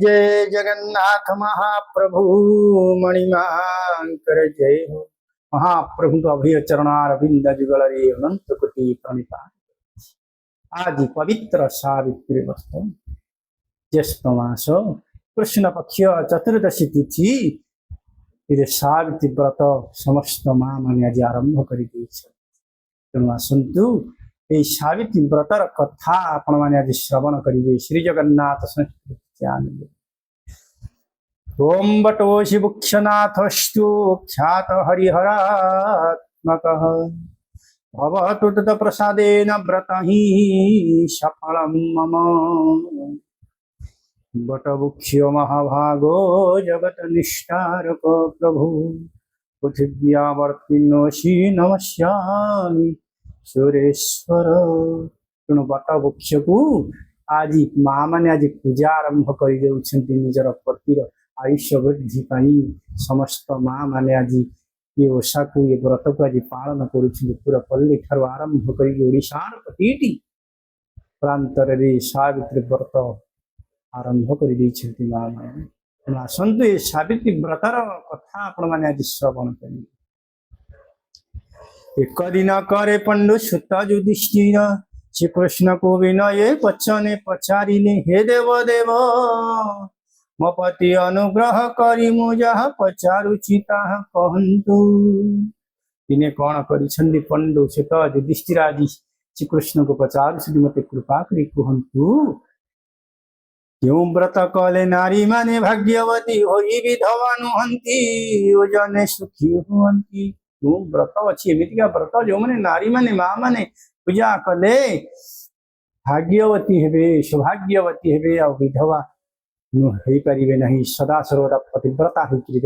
जय जगन्नाथ महाप्रभु मणिमांकर जय हो। महाप्रभु का अभय चरणारविंद जुगल रे अनंत कोटि प्रणिपात। आज पवित्र सावित्री व्रत ज्येष्ठ मास कृष्ण पक्ष चतुर्दशी तिथि सावित्री व्रत समस्त माँ मैंने आज आरंभ कर तेणु आसतु ये सावित्री व्रतर कथा आपण मैंने आज श्रवण करेंगे। श्री जगन्नाथ संस्कृति ओम बटोषि बुक्षनाथस्तु ख्यात हरिहरात्मकः भवतु तत्प्रसादेन व्रतहि सफलं मम। बटवृक्षो महाभागो जगत निष्ठारको प्रभु पृथिव्यावर्तिनोषि नमस्यामि सुरेश्वर। तेणु बटवृक्ष को आज माँ मैंने आज पूजा आरंभ कर निजर पतिर आयुष्य वृद्धि समस्त माँ मैंने आज ये ओषा को ये व्रत को आज पालन कर पूरा पल्ली ठार आरंभ कर प्रति प्रांतर सावित्री व्रत आरंभ कर माँ मैंने आसतु ये सावित्री व्रतर कथा आपण मैंने आज श्रवण करेंगे। एक दिन करे पंडु सुत युधिष्ठिर श्रीकृष्ण को विनय पचने पचारिले हे देव देव मो पति अनुग्रह करी मु जहा पचारुची ताहा कहंतु। दिने कौन करिछन्ति पंडु सुत युधिष्ठिर आदि श्रीकृष्ण को पचारुछि मते कृपा करी कहंतु क्यों व्रत कले नारी माने भाग्यवती होई विधवा नुहंती योजने सुखी हुअंती। क्यों व्रत अच्छी एमितिका व्रत जो मैंने नारी माने माँ माने पूजा कले भाग्यवती हेबे सौभाग्यवती हेबे और विधवा हो पारे नहीं सदा सर्वदा पतिव्रता होकर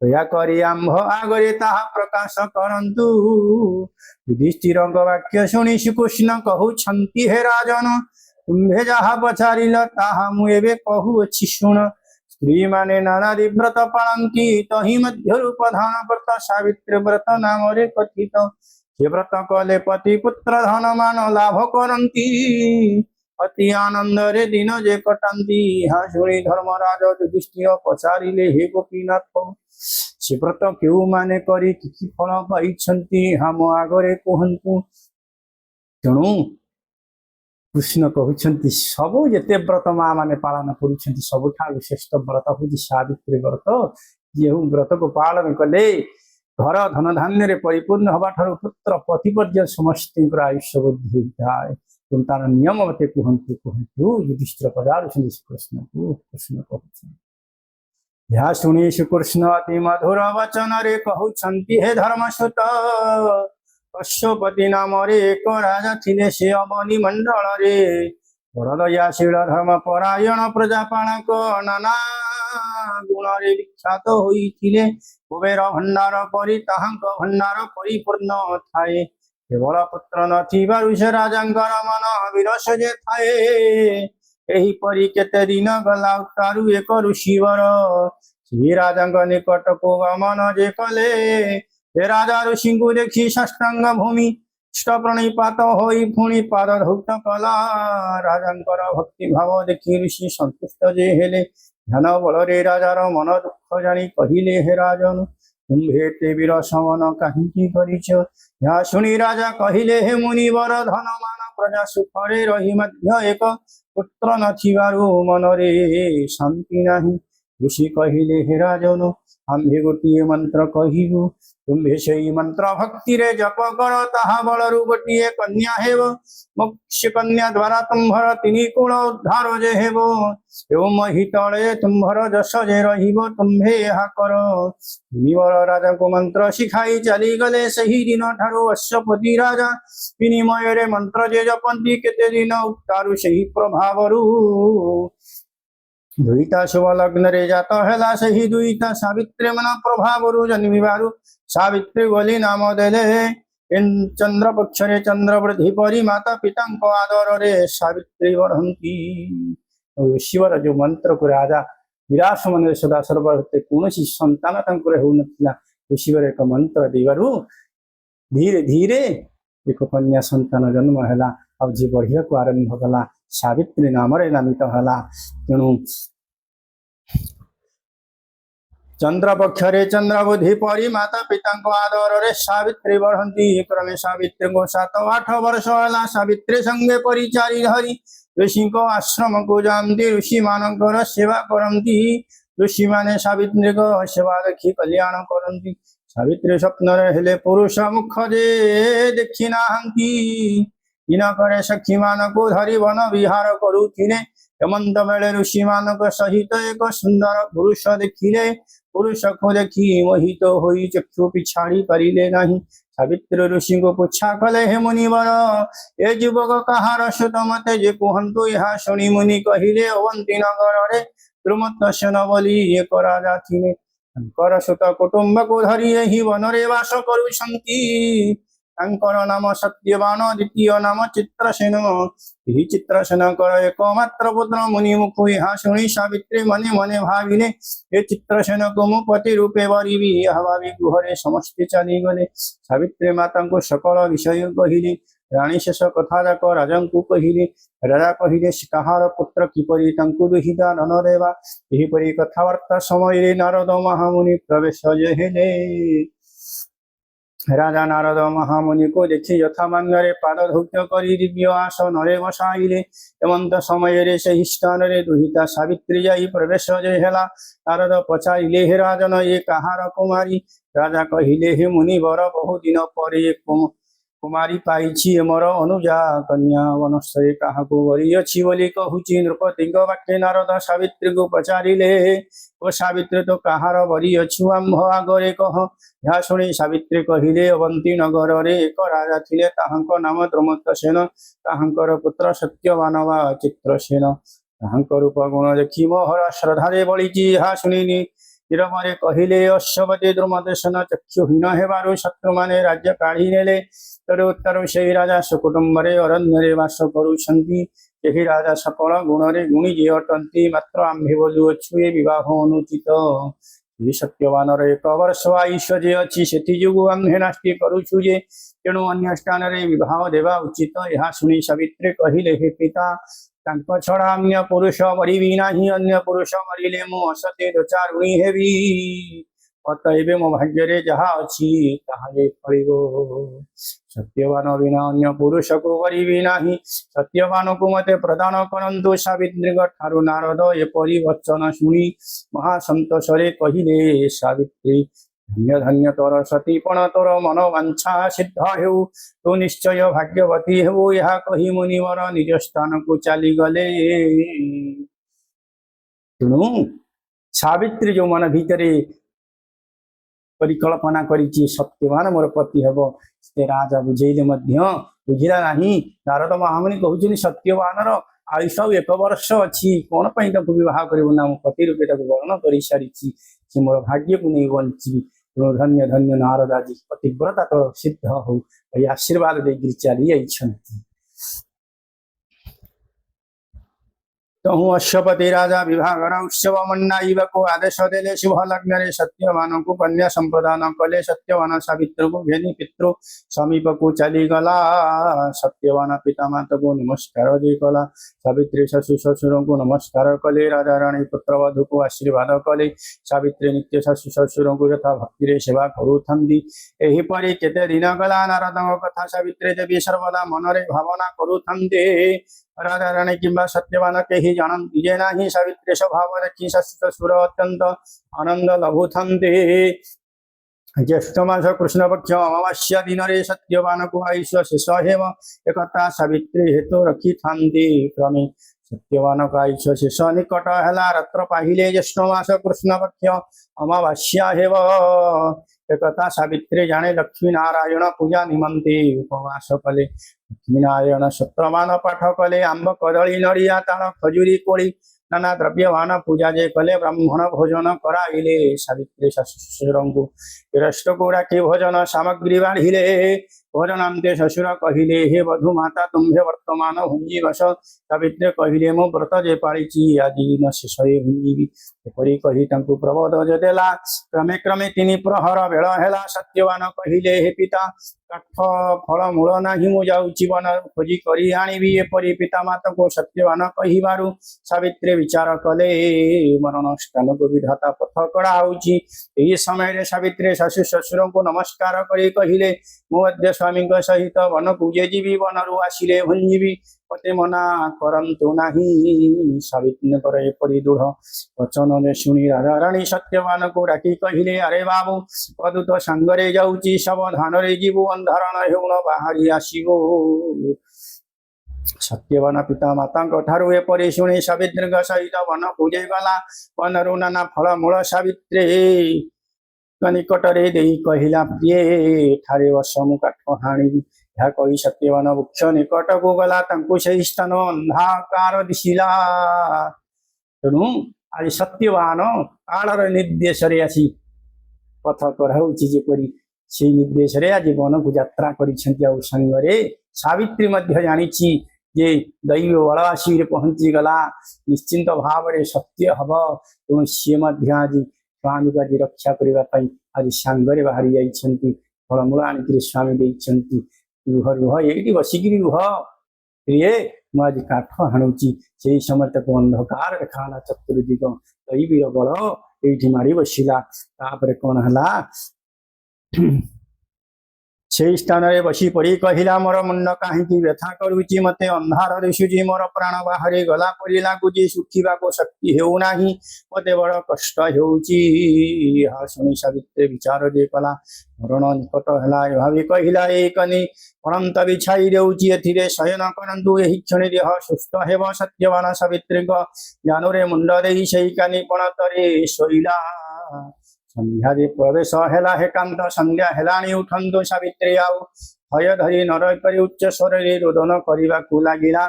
दया करी आंभ आगरे ताहा प्रकाश करंतु। युधिष्ठिर वाक्य शुणी श्रीकृष्ण कहउछंती हे राजन तुम्भे जहा पचारिल ताहा मु एबे कहउछि शुण। स्त्री माने नानादि व्रत पालंती तहि मध्य प्रधान व्रत सावित्री व्रत नाम रे कथित। ये व्रत कले पति पुत्र धन मान लाभ करंती अति आनंद रे दिन जे कटंती। हाँ शुणी धर्मराज युधिष्ठिर पचारिले हे गोपीनाथ से व्रत क्यों माने करी कि फल पाइछंती हम आगरे कहंतु। तेणु कृष्ण कहउछंती सबु जेते व्रत माँ माने पालन करुछंती सबुठारु श्रेष्ठ व्रत होछि सावित्री व्रत। जेहु व्रत को पालन कले घर धन धान्य रे परिपूर्ण हवा ठारू पुत्र पति पर्यंत समस्त आयुष्य वृद्धि होता है। तार नियम मते कहंतु युधिष्ठिर पचारुछंती कृष्ण को। कृष्ण कहउछंती या शुणी श्रीकृष्ण अति मधुर वचन रे कहउछंती हे धर्मसुत अश्वपति नाम रे एक राजा थिले से अवनी मंडल रे वरदयाशील धर्म परायण प्रजापालक नाना गुण रे विख्यात होइथिले। कुबेर भंडार परि ताहांक भंडार परिपूर्ण थाए केवल पुत्र नथिबारु से राजांकर मन विरस जे थाए। एही परि केते दिन गला उतारु एक ऋषिवर श्री राजांक निकट को गमन जे कले हे राजा ऋषि को देखी साष्टांग भूमि प्रणिपात होई पुणी पाद धौत कला। राजांकर भक्ति भाव देखी ऋषि संतुष्ट जे हेले ध्यान बल रे राजार मन दुख जानी कहिले हे राजन तुम्भे ते वीर समन काहिकी करिछ। या शुणी राजा कहिले हे मुनिवर धन मान प्रजा सुख रे रही मध्य एक पुत्र नथिबारु मन रे शांति नाही। ऋषि कहिले हे राजन आम्भे गोटिए मंत्र कहिबु तुम्भे सेई मंत्र भक्ति रे जप कर ताहा बलरु गोटिए कन्या हेब मोक्ष कन्या द्वारा तुम्भर तिनि कुल उद्धार जे हेब। एवं हितले तुम्भर जस जे रहिब तुम्भे एहा कर। निवर राजा को मंत्र शिखाई चली गले सही दिन ठारू अश्वपति राजा विनिमय रे मंत्र जे जपंती केते दिन उतारु सही प्रभावरु। दुईता शुभ लग्न रे जात हेला सही दुईता सावित्री मन प्रभावरु जन्मिबारु सावित्री बोली नाम देले। चंद्र पक्ष रे चंद्र वृद्धि परी माता पिता को आदर रे सावित्री बढ़ंती। शिवर जो मंत्र को राजा विरास मन सदा सर्वते कौन संतान हो शिवर एक मंत्र देवरु धीरे धीरे एक कन्या संतान जन्म है। जे बढ़िया को आरंभ कला सावित्री नाम नामित है। तेणु चंद्र पक्षरे चंद्रबुद्धि परी माता पिता आदर रे सावित्री बढ़ती क्रमे सावित्री को 7-8 वर्ष है सावित्री संगे परिचारी धरी ऋषि को आश्रम को जानती ऋषि मानकर सेवा करती ऋषि माने सावित्री को सेवा देखी कल्याण करती सावित्री स्वप्न हेले पुरुष मुख जे देखी नाहंती इन करे सखी मान को धरी वन विहार करुथिले हेमंत बेले ऋषि मानक सहित एक सुंदर पुरुष देखिले पुरुष को देखी मोहित तो होई चक्षु पिछाड़ी परिले नहीं सावित्री ऋषि को पूछा कले हे मुनिवर ए युवक कहार सुत मते जे कहंतु यहा शुणी मुनि कहिले अवंती नगर रे द्रुमदर्शन बोली एक राजा थिने तांकर सुत कुटुंब को धरी एही वन रे वास करुछंती तांकर नाम सत्यवान द्वितीय नाम चित्रसेन यही चित्रसेन कर एकमात्र पुत्र मुनि मुख यहाँ शुणी सावित्री मने मने भाविने ये चित्रसेन को मु पति रूपे वरिबी यह भावी गृहरे समस्ते चली गले सावित्री माता को सकल विषय कहिले राणी शेष कथा जाक राजा को कहिले राजा कहिले कहार पुत्र किपरि तांकु दुहिता नन देवा एहीपरि कथावार्ता समय नारद महामुनि प्रवेश हेले राजा नारद महामुनि को देखी यथामान्य पाद धौत्य करी दिव्य आसन रे बसाइले एमंत समय से स्थान रे दुहिता सावित्री जाई प्रवेश हेला नारद पचारिले हे राजन ये कहार कुमारी राजा कहिले हे मुनि वर बहु दिन पर कुमारी पाइछि मोर अनुजा कन्या वनस्थे काहाको वरी अछि बोली कहूछि नृपति वाक्य नारद सावित्री को पचारिले ओ सावित्री तो कहार वरी अछु आंभ आगरे कह यह शुणी सावित्री कहिले अवंती नगर रे एक राजा थिले ताहांको नाम द्रुमदसेन ताहांकर पुत्र सत्यवान वा चित्रसेन ताहांक रूप गुण देखि मोहर श्रद्धा बलिछि यह शुणी निरमरे कहिले अश्वपति द्रुमदसेन चक्षुहीन हेबारु शत्रु माने राज्य काढ़ी नेले तरुत्तर से राजा सुकुटुंब अरण्य वास करुछंती यही राजा सकल गुण गुणी जे अटंती मात्र आम्भे बोलुअछु ए विवाह अनुचित ये सत्यवान एक वर्ष आयुष्य जे अच्छी से जो आम्भे नास्ति करुछु जे तेणु अन्य स्थान रे विवाह देवा उचित यह शुणी सावित्री कहिले हे पिता तांको छड़ा अन्य पुरुष मरिबी नाही अन्य पुरुष मरिले मु असते दोचारुणी हेबी अतएव मो भाग्य जहा अच्छी ताहे फलिबो सत्यवान बिना अन्य पुरुष को वरिबी नाही सत्यवान को मते प्रदान करंतु सावित्री ठारू नारद एपरि वचन शुणी महासंतोषरे कहिले सावित्री धन्य धन्य तोर सतीपण तोर मन वांछा सिद्ध हेउ तू निश्चय भाग्यवती हेउ यह कही मुनिवर निज स्थान को चली गले तेणु सावित्री जो मन भितरे परिकल्पना करी सत्यवान मोर पति हम से राजा बुझेले बुझिला नहीं नारद महामुनि कहते सत्यवान आयुष 1 वर्ष अच्छी कौन पर विवाह करना मो पति रूपे वर्ण कर सारी से मोर भाग्य को नहीं बंची धन्य धन्य नारद आज पतिव्रता तो सिद्ध हो आशीर्वाद देकर चली आई कहूँ अश्वपति राजा विभाग उत्सव मन्नाइब को आदेश देले शुभ लग्न रे सत्यवान को कन्या संप्रदान कले सत्यवान सावित्री को घेनी पितृ समीप को चली गला सत्यवान पिता माता को नमस्कार जी कला सावित्री शशु ससुर को नमस्कार कले राजा रानी पुत्र वधु को आशीर्वाद कले सावित्री नित्य शशु ससुर को यथा भक्ति रे सेवा करुथंदी एहीपरि केते दिन गला नारद कथा सावित्री देवी सर्वदा मन रे भावना करुथंदे राजा रानी किंबा सत्यवान के जानती जे नाही सावित्री स्वभाव रखी शशु ससुर अत्यंत आनंद लभुथंते ज्येष्ठ मास कृष्ण पक्ष अमावास्या दिन रे सत्यवान को आयुष्य शेष हेम एकता सावित्री हेतु रखी थांती क्रमे सत्यवान का आयुष्य शेष निकट है रत्र पाहिले ज्येष्ठ मास कृष्ण पक्ष अमावास्या हेव एकता सावित्री जाने लक्ष्मी नारायण पूजा निमंते उपवास कले लक्ष्मी नारायण सत्यवान पाठ कले आंब कदली नड़िया ताल खजुरी कोड़ी नाना द्रव्यवान पूजा जे कले ब्राह्मण भोजन कराइले सावित्री ससुर को तिरस्त को डाकी भोजन सामग्री बाढ़िले भोजनांते ससुर कहिले हे वधु माता तुम्हे वर्तमान भुंजी बस सावित्री कहिले मो व्रत जे पाळिछि आदि न शेष भुंजीबी एपरि कहि तांकु प्रबोध जे देला क्रमे क्रमे तिनि प्रहर बेळ हेला सत्यवान कहिले हे पिता କାଠ ଫଳ ମୂଳ ନାହିଁ ମୁଁ ଯାଉଛି ବନ ଖୋଜି କରି ଆଣିବି ଏପରି ପିତାମାତାକୁ ସତ୍ୟବାନ କହିବାରୁ ସାବିତ୍ରୀ ବିଚାର କଲେ ମରଣ ସ୍ଥାନକୁ ବିଧାତା ପଥ କଡ଼ା ହଉଛି। ଏହି ସମୟରେ ସାବିତ୍ରୀ ଶାଶୁ ଶ୍ୱଶୁରଙ୍କୁ ନମସ୍କାର କରି କହିଲେ ମୁଁ ମଧ୍ୟ ସ୍ୱାମୀଙ୍କ ସହିତ ବନକୁ ଯେ ଯିବି ବନରୁ ଆସିଲେ ଭଞ୍ଜିବି ମତେ ମନା କରନ୍ତୁ ନାହିଁ। ସାବିତ୍ରୀଙ୍କର ଏପରି ଦୃଢ଼ ବଚନରେ ଶୁଣି ରାଜାରାଣୀ ସତ୍ୟବାନକୁ ଡାକି କହିଲେ ଆରେ ବାବୁ ପଦୂତ ସାଙ୍ଗରେ ଯାଉଛି ସାବଧାନରେ ଯିବୁ ଅନ୍ଧାରଣ ହେଉଣ ବାହାରି ଆସିବୁ। ସତ୍ୟବାନ ପିତା ମାତାଙ୍କ ଠାରୁ ଏପରି ଶୁଣି ସାବିତ୍ରୀଙ୍କ ସହିତ ବନକୁ ଗଲା। ବନରୁ ନାନା ଫଳମୂଳ ସାବିତ୍ରୀ ନିକଟରେ ଦେଇ କହିଲା ପ୍ରିୟେ ଠାରେ ବସ ମୁଁ କାଠ ହାଣିବି। ଏହା କହି ସତ୍ୟବାନ ବୃକ୍ଷ ନିକଟକୁ ଗଲା ତାଙ୍କୁ ସେହି ସ୍ଥାନ ଅନ୍ଧାକାର ଦିଶିଲା। ତେଣୁ ଆଜି ସତ୍ୟବାନ କାଳର ନିର୍ଦ୍ଦେଶରେ ଆସି ପଥ କରାଉଛି ଯେପରି ସେଇ ନିର୍ଦ୍ଦେଶରେ ଆଜି ବନକୁ ଯାତ୍ରା କରିଛନ୍ତି। ଆଉ ସାଙ୍ଗରେ ସାବିତ୍ରୀ ମଧ୍ୟ ଜାଣିଛି ଯେ ଦୈବ ବଳ ଆସିରେ ପହଞ୍ଚିଗଲା ନିଶ୍ଚିନ୍ତ ଭାବରେ ସତ୍ୟ ହବ। ଏବଂ ସିଏ ମଧ୍ୟ ଆଜି ସ୍ୱାମୀକୁ ଆଜି ରକ୍ଷା କରିବା ପାଇଁ ଆଜି ସାଙ୍ଗରେ ବାହାରି ଯାଇଛନ୍ତି। ଫଳମୂଳ ଆଣିକିରି ସ୍ୱାମୀ ଦେଇଛନ୍ତି। ରୁହ ରୁହ ଏଇଠି ବସିକିରି ରୁହ ପ୍ରିୟେ ମୁଁ ଆଜି କାଠ ହାଣୁଛି। ସେଇ ସମୟରେ ତାକୁ ଅନ୍ଧକାର ଦେଖାଗଲା ଚତୁର୍ଦିଗ ଦୈବୀର ବଳ ଏଇଠି ମାଡ଼ି ବସିଲା। ତାପରେ କଣ ହେଲା ସେହି ସ୍ଥାନରେ ବସି ପଡ଼ି କହିଲା ମୋର ମୁଣ୍ଡ କାହିଁକି ବ୍ୟଥା କରୁଛି ମତେ ଅନ୍ଧାର ଦିଶୁଛି ମୋର ପ୍ରାଣ ବାହାରି ଗଲା ପରି ଲାଗୁଛି ଶୁଖିବାକୁ ଶକ୍ତି ହେଉନାହିଁ ମତେ ବଡ଼ କଷ୍ଟ ହେଉଛି। ଏହା ଶୁଣି ସାବିତ୍ରୀ ବିଚାର ଯେ କଲା ମରଣ ନିକଟ ହେଲା ଭାବି କହିଲା ଏଇ କନି ଅନନ୍ତ ବିଛାଇ ଦେଉଛି ଏଥିରେ ଶୟନ କରନ୍ତୁ ଏହି କ୍ଷଣି ଦେହ ସୁସ୍ଥ ହେବ। ସତ୍ୟବାନ ସାବିତ୍ରୀଙ୍କ ଜ୍ଞାନରେ ମୁଣ୍ଡ ଦେଇ ସେଇ କାନି ପଣତରେ ଶୋଇଲା। ସନ୍ଧ୍ୟାରେ ପ୍ରବେଶ ହେଲା ଏକାନ୍ତ ସନ୍ଧ୍ୟା ହେଲାଣି ଉଠନ୍ତୁ ସାବିତ୍ରୀ ଆଉ ଭୟ ଧରି ନର କରି ଉଚ୍ଚ ସ୍ୱରରେ ରୋଦନ କରିବାକୁ ଲାଗିଲା।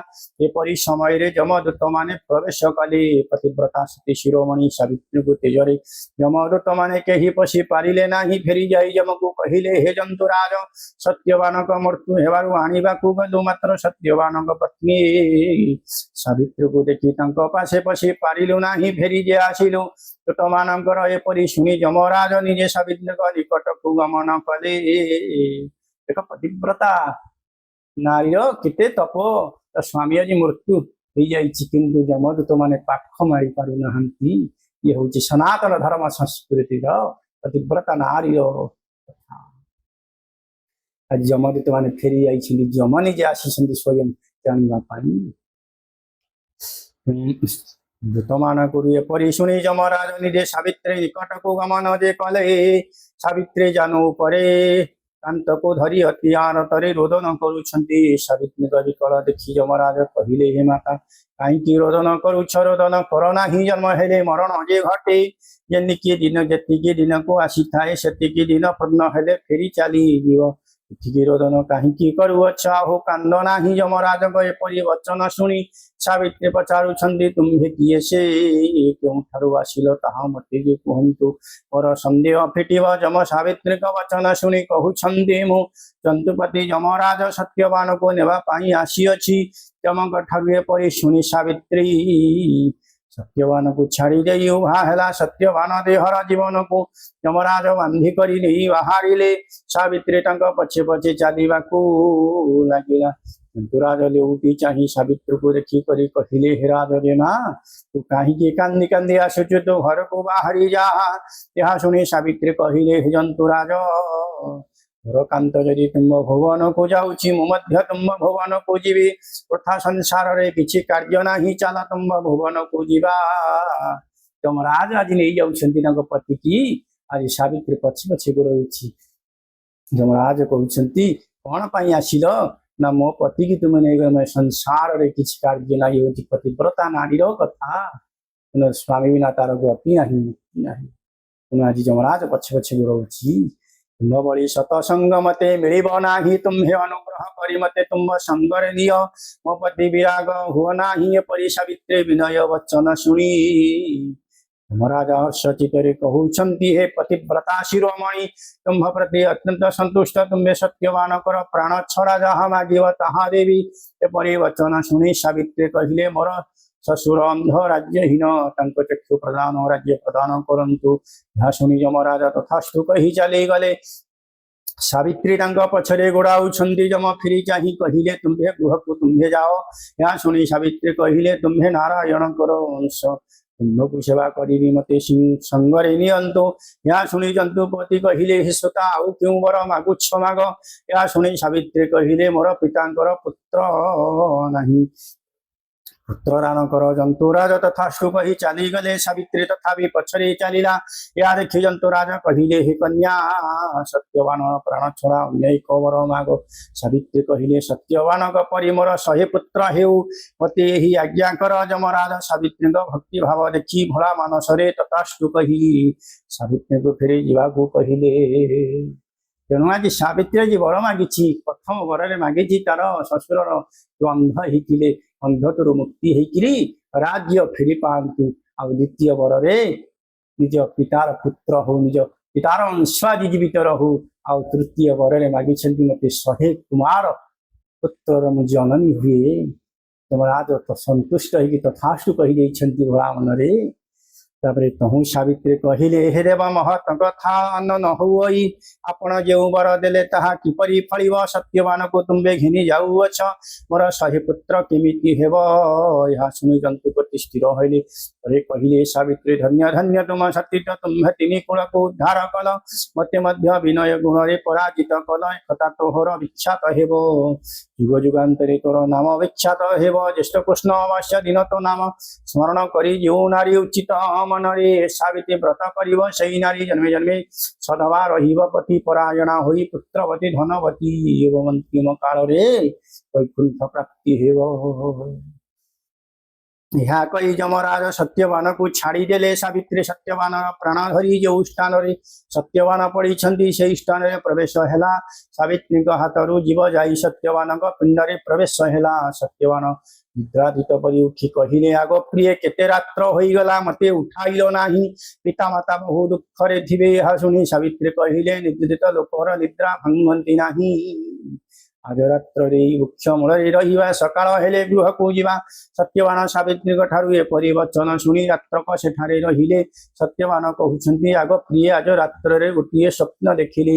ଏପରି ସମୟରେ ଯମଦୂତମାନେ ପ୍ରବେଶ କଲେ। ପତିବ୍ରତା ସତୀ ଶିରୋମଣି ସାବିତ୍ରୀଙ୍କୁ ତେଜରେ ଯମଦୂତମାନେ କେହି ପଶି ପାରିଲେ ନାହିଁ। ଫେରି ଯାଇ ଯମକୁ କହିଲେ ହେ ଜନ୍ତୁରାଜ ସତ୍ୟବାନଙ୍କ ମୃତ୍ୟୁ ହେବାରୁ ଆଣିବାକୁ ଗଲୁ ମାତ୍ର ସତ୍ୟବାନଙ୍କ ପତ୍ନୀ ସାବିତ୍ରୀକୁ ଦେଖି ତାଙ୍କ ପାଶେ ପଶି ପାରିଲୁ ନାହିଁ ଫେରି ଯେ ଆସିଲୁ। ଦୂତମାନଙ୍କର ଏପରି ଶୁଣି ଯମରାଜ ନିଜେ ସାବିତ୍ରୀଙ୍କ ନିକଟକୁ ଗମନ କଲେ। ଏକ ପତିବ୍ରତା ନାରୀର କେତେ ତପ ତା ସ୍ୱାମୀ ଆଜି ମୃତ୍ୟୁ ହେଇଯାଇଛି କିନ୍ତୁ ଯମଦୂତ ମାନେ ପାଖ ମାରି ପାରୁନାହାନ୍ତି। ଇଏ ହଉଛି ସନାତନ ଧର୍ମ ସଂସ୍କୃତିର ପତିବ୍ରତା ନାରୀର କଥା। ଆଜି ଯମଦୂତ ମାନେ ଫେରି ଯାଇଛନ୍ତି। ଯମ ନିଜେ ଆସିଛନ୍ତି ସ୍ୱୟଂ ଜାଣିବା ପାଇଁ। ଦୂତମାନଙ୍କୁ ଏପରି ଶୁଣି ଯମରାଜ ନିଜେ ସାବିତ୍ରୀ ନିକଟକୁ ଗମନ ଯେ କଲେ। ସାବିତ୍ରୀ ଜାନୁ ଉପରେ କାନ୍ତକୁ ଧରି ଅତି ଆନତରେ ରୋଦନ କରୁଛନ୍ତି। ସାବିତ୍ରୀଙ୍କ ବିକଳ ଦେଖି ଯମରାଜ କହିଲେ ହେ ମାତା କାହିଁକି ରୋଦନ କରୁଛ? ରୋଦନ କର ନାହିଁ ଜନ୍ମ ହେଲେ ମରଣ ଯେ ଘଟେ। ଯେତିକି ଦିନକୁ ଆସିଥାଏ ସେତିକି ଦିନ ପୂର୍ଣ୍ଣ ହେଲେ ଫେରି ଚାଲିଯିବ। ଏତିକି ରୋଦନ କାହିଁକି କରୁଅଛ ଆହୁ କାନ୍ଦ ନାହିଁ। ଯମରାଜଙ୍କ ଏପରି ବଚନ ଶୁଣି ସାବିତ୍ରୀ ପଚାରୁଛନ୍ତି ତୁମ୍ଭେ କିଏ ସେ କେଉଁଠାରୁ ଆସିଲ ତାହା ମତେ ଯେ କୁହନ୍ତୁ ମୋର ସନ୍ଦେହ ଫିଟିବ। ଯମ ସାବିତ୍ରୀଙ୍କ ବଚନ ଶୁଣି କହୁଛନ୍ତି ମୁଁ ଜନ୍ତୁପତି ଯମରାଜ ସତ୍ୟବାନକୁ ନେବା ପାଇଁ ଆସିଅଛି। ଯମଙ୍କ ଠାରୁ ଏପରି ଶୁଣି ସାବିତ୍ରୀ ସତ୍ୟବାନକୁ ଛାଡ଼ି ଦେଇ ଉଭା ହେଲା। ସତ୍ୟବାନ ଦେହର ଜୀବନକୁ ଯମରାଜ ବାନ୍ଧି କରି ନେଇ ବାହାରିଲେ। ସାବିତ୍ରୀ ତାଙ୍କ ପଛେ ପଛେ ଚାଲିବାକୁ ଲାଗିଲା। ଯନ୍ତୁରାଜ ଲେଉଟି ଚାହିଁ ସାବିତ୍ରୀକୁ ଦେଖି କରି କହିଲେ ହେ ରାଜରେମା ତୁ କାହିଁକି କାନ୍ଦି କାନ୍ଦି ଆସୁଛୁ? ତୁ ଘରକୁ ବାହାରି ଯା। ଏହା ଶୁଣି ସାବିତ୍ରୀ କହିଲେ ହେ ଯନ୍ତୁରାଜ ମୋର କାନ୍ତ ଯଦି ତୁମ ଭୁବନକୁ ଯାଉଛି ମୁଁ ମଧ୍ୟ ତୁମ ଭୁବନକୁ ଯିବି। ତଥା ସଂସାରରେ କିଛି କାର୍ଯ୍ୟ ନାହିଁ ଚାଲ ତୁମ ଭୁବନକୁ ଯିବା। ଯମରାଜ ଆଜି ନେଇ ଯାଉଛନ୍ତି ତାଙ୍କ ପତିକି। ଆଜି ସାବିତ୍ରୀ ପଛେ ପଛେ ରହୁଛି। ଯମରାଜ କହୁଛନ୍ତି କଣ ପାଇଁ ଆସିଲ? ନା ମୋ ପତିକି ତୁମେ ନେଇଗଲେ ସଂସାରରେ କିଛି କାର୍ଯ୍ୟ ନାହିଁ। ହେଉଛି ପତିବ୍ରତା ନାରୀର କଥା। ସ୍ୱାମୀ ବିନା ତାର ଗତି ନାହିଁ ନାହିଁ। ତେଣୁ ଆଜି ଯମରାଜ ପଛେ ପଛେ ରହୁଛି। ତୁମ ଭଳି ସତସଙ୍ଗ ମତେ ମିଳିବ ନାହିଁ। ତୁମ୍ଭେ ଅନୁଗ୍ରହ କରି ମତେ ତୁମ ସଙ୍ଗରେ ନିଅ। ମୋ ପତି ବିରାଗ ହୁଅ ନାହିଁ। ଏପରି ସାବିତ୍ରୀ ବିନୟ ବଚନ ଶୁଣି ଯମରାଜ ହର୍ଷ ଚିତ୍ତରେ କହୁଛନ୍ତି ହେ ପତିବ୍ରତା ଶିରୋମଣି ତୁମ୍ଭ ପ୍ରତି ଅତ୍ୟନ୍ତ ସନ୍ତୁଷ୍ଟ। ତୁମ୍ଭେ ସତ୍ୟବାନଙ୍କର ପ୍ରାଣ ଛଡ଼ା ଯାହା ମାଗିବ ତାହା ଦେବି। ଏପରି ବଚନ ଶୁଣି ସାବିତ୍ରୀ କହିଲେ ମୋର ଶ୍ୱଶୁର ଅନ୍ଧ ରାଜ୍ୟହୀନ ତାଙ୍କ ଚକ୍ଷୁ ପ୍ରଦାନ ରାଜ୍ୟ ପ୍ରଦାନ କରନ୍ତୁ। ଏହା ଶୁଣି ଯମରାଜ ତଥାସ୍ତୁ କହି ଚାଲିଗଲେ। सावित्री पछरे गोड़ाऊछंती जम फिरी चाही कहिले तुम्भे गृह को तुम्भे जाओ या शुणी सावित्री कहिले तुम्भे नारायण करो अंश तुम्भको सेवा करी मते संगरे नियंतो या शुणी जंतुपति कहिले हे सुता आउ क्यों वर मागुछ माग या शुणी सावित्री कहिले मोर पितांकर पुत्र नहीं पुत्र राण कर जंतुराज तथास्तु कही चली गले सावित्री तथापि पछरे चलिला या देखि जंतुराज कहिले हे कन्या सत्यवान प्राण छड़ा अन्य कवर मागो सावित्री कहिले सत्यवान परि मोर 100 पुत्र हेउ मते ही आज्ञा कर जमराज सावित्री भक्ति भाव देखि भोला मानसरे तथास्तु कही सावित्री को फेरी जीवा को कहिले तेणु आज सावित्री जी वर मागिछि प्रथम वर मागिछि तार शशुर जो अंध होइतिले अंधतरु मुक्ति होइकिरी राज्य फेरी पांतु आ द्वितीय वर रे निज पितार पुत्र हो निज पितार अंशादि जीवित रहू आ तृतीय वर रे मागिछन्ति मते 100 कुमार पुत्र मु जननी हुए तमराज तो संतुष्ट होइकि तथास्तु कहि दैछन्ति भोला मन रे तापरे तहु सावित्री कहिले हे देव महत कथा अन्न न होई आपण जो वर देले ताहा किपरि फलिब सत्यवान को तुम्बे घिनी जाउअछ मोर 100 पुत्र केमिति हेब या सुनि जंतुपति स्थिर होइले अरे कहिले सावित्री धन्य धन्य तुम सत्य तुम्हे तिनी कुल को उद्धार कल मते मध्य विनय गुण रे पराजित कल कथा तोहर विख्यात हेब युग युगांतरे तोर नाम विख्यात हेब ज्येष्ठ कृष्ण अमास्य दिन तो नाम स्मरण करी जो नारी उचित मनरे सावित्री व्रत करिब सही नारी जन्मे जन्मे सदवा रहिब पति परायणा होई पुत्रवती धनवती एवं अंतिम काल रे वैकुंठ प्राप्ति हेब यह कही जमराज सत्यवान को छाड़ी देले सावित्री सत्यवान प्राण धरी जो स्थान रे सत्यवान पड़ी से स्थान रे प्रवेश हैला सावित्री हाथरू जीव जाई सत्यवान पिंड रे प्रवेश हैला सत्यवान निद्राधित परि उठी कहिले आग प्रिय केते रात्र होई गला मते उठाइलो नाही पिता माता बहु दुख रे थिबे हा सुनी सावित्री कहिले निद्रित लोकर निद्रा भंगंती नाही आज रात्र रे वृक्ष मूल रहिबा सकाळ हेले गृह को जीवा सत्यवान सावित्री ठारू ए परिवचन शुणी रात्रक सेठारे रहिले सत्यवान कहउछन्ती आग प्रिय आज रात्र रे गोटिए स्वप्न देखिली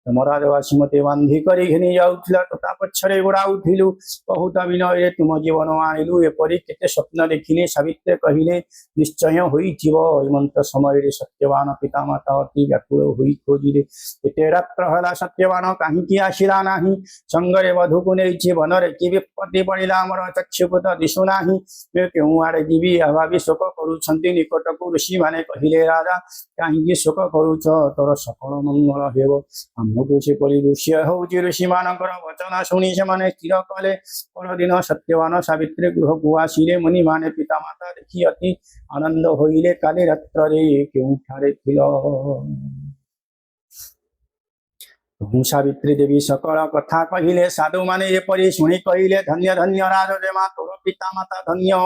तमराज वासी मते बांधी करी घेनी जाउथिला तथा पछरे गोड़ाउथिलु बहुत विनय तुम जीवन आनिलु एपरि केते स्वप्न देखिले सावित्री कहिले निश्चय होइथिबो एमंत समय रे सत्यवान पिता माता अति व्याकुल होई खोजिले एते रात्र हला सत्यवान काहे कि आशिला नाही संगरे वधु को नेछि वन रे कि विपत्ति पड़िला हमर चक्षुपत दिसु नाही मे केउ आड़े जीवी अभावी शोक करूछन्ति निकट को ऋषि माने कहिले राजा काहे कि शोक करूछ तोर सकल मंगल हेबो हमको से परिदृश्य होउछि ऋषि मानकर वचन शुणी से माने स्थिर कले परदिन सत्यवान सावित्री गृह को आसिले मुनि माने पिता माता देखि अति आनंद होइले काली रात्र रे केउठारे थिलो हूँ सावित्री देवी सकल कथा कहिले साधु माने एपरि शुणी कहिले धन्य धन्य राजदेवा तोर पिता माता धन्य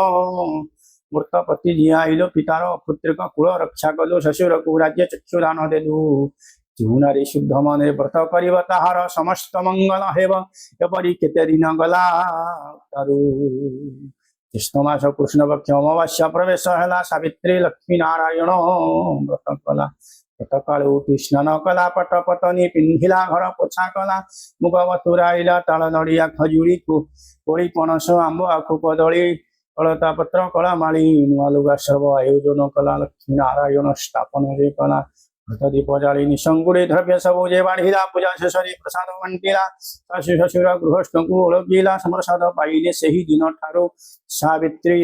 मृत पति जियाइलो पितार पुत्र कुल रक्षा कलु शशुर को राज्य चक्षुदान देलु जो नारी शुद्ध मन व्रत कर ताहार समस्त मंगल हेब एपरि केते दिन गला तारु कृष्ण मास कृष्ण पक्ष अमावास्या प्रवेश है सावित्री लक्ष्मी नारायण व्रत कला व्रत काल उठी स्नान कला पट पतनी पिंधिला घर पोछा कला मुग बतुराइला ताल नड़िया खजुड़ी को कोड़ी पणस आंब आखु कदली कलता पत्र कला माली नुआ लुगा सर्व आयोजन कला लक्ष्मी नारायण स्थापन रे कला दीप जाली निसंगुड़े द्रव्य सबुजे बाढ़िला पूजा शेषरी प्रसाद बंटिला शाशु शशुर गृहस्थ को ओळगिला समरसाद पाइले सही दिन ठारो सावित्री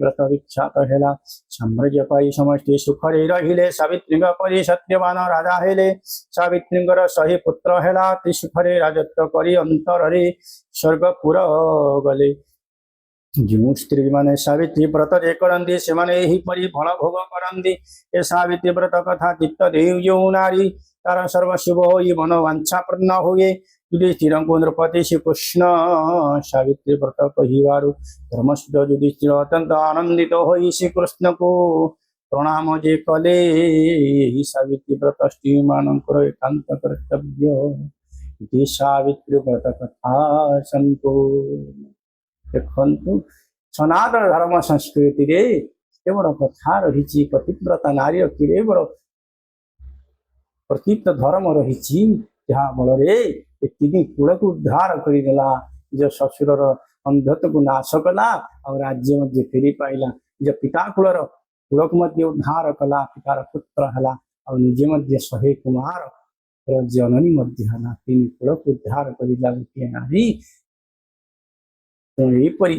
व्रत विख्यात हेला साम्राज्य पाई समस्ते सुखरे रहिले सावित्री परि सत्यवान राजा हेले सावित्रींकर 100 पुत्र हेला त्रिसुखरे राजत्व करी अंतर रे स्वर्गपुर गले जो स्त्री माने सावित्री व्रत जे करंदी से माने एही परि फल भोग करंदी ए सावित्री व्रत कथा चित्त देव जो नारी तार सर्व शुभ होई मन वांछा पूर्ण होए युधिष्ठिर को नृपति श्री कृष्ण सावित्री व्रत कहिवारु धर्मस्थ युधिष्ठिर अत्यंत आनंदित होई श्री कृष्ण को प्रणाम जे कले एही सावित्री व्रत स्त्री मानकर एकांत कर्तव्य सावित्री व्रत कथा संपूर्ण देखु सनातन धर्म संस्कृति रे केवल कथा रही पतिव्रता नारी केवल प्रतीत धर्म रही जहाँ बल तीन कूल को उद्धार करदेला निज शशुर अंधत्व को नाश कला और राज्य मध्य फेरी पाइला निज पिता कूलर कूल को मध्य उद्धार कला पितार पुत्र है और निजे मध्य 100 कुमार जननी मध्य है तीन कूल को उद्धार करला गोटे नारी तेणुपरी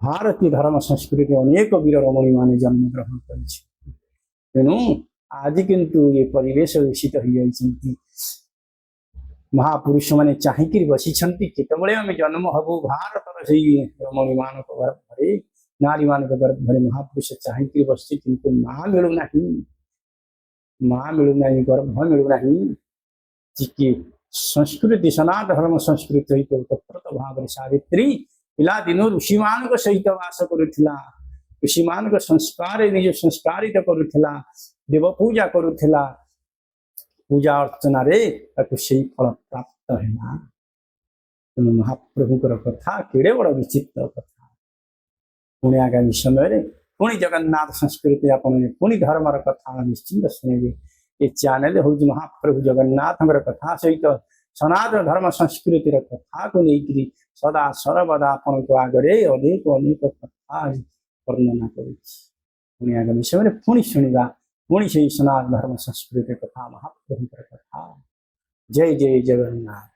भारतीय धर्म संस्कृति अनेक वीर रमणी मान जन्म ग्रहण करेणु आज किंतु ये परिवेश दूषित हो महापुरुष मैंने चाहिए बसी केतबले आम जन्म हबू भारत से रमणी मान गर्भरे नारी मान गर्भरे महापुरुष चाहिए बस किंतु माँ मिलूना माँ मिलूना गर्भ मिलूना जी संस्कृति सनातन धर्म संस्कृति ओतप्रोत भाव सावित्री पिला दिन ऋषि मान सहित वास करुला ऋषि मान संस्कार निज संस्कारित करुला देव पूजा करुला पूजा अर्चना रे से फल प्राप्त है तेणु महाप्रभुकर कथा केड़े बड़ विचित्र कथा पुणी आगामी समय पुणी जगन्नाथ संस्कृति आपने पुणी धर्मर कथा निश्चिंत शुणे ये चैनल हूँ महाप्रभु जगन्नाथ कथा सहित सनातन धर्म संस्कृति कथा को लेकर सदा सर्वदा आपण को आगे अनेक अनेक कथा वर्णना करुणी आगामी समय पुणी शुणा पुणी से सनातन धर्म संस्कृति कथा महाप्रभु कथा जय जय जगन्नाथ।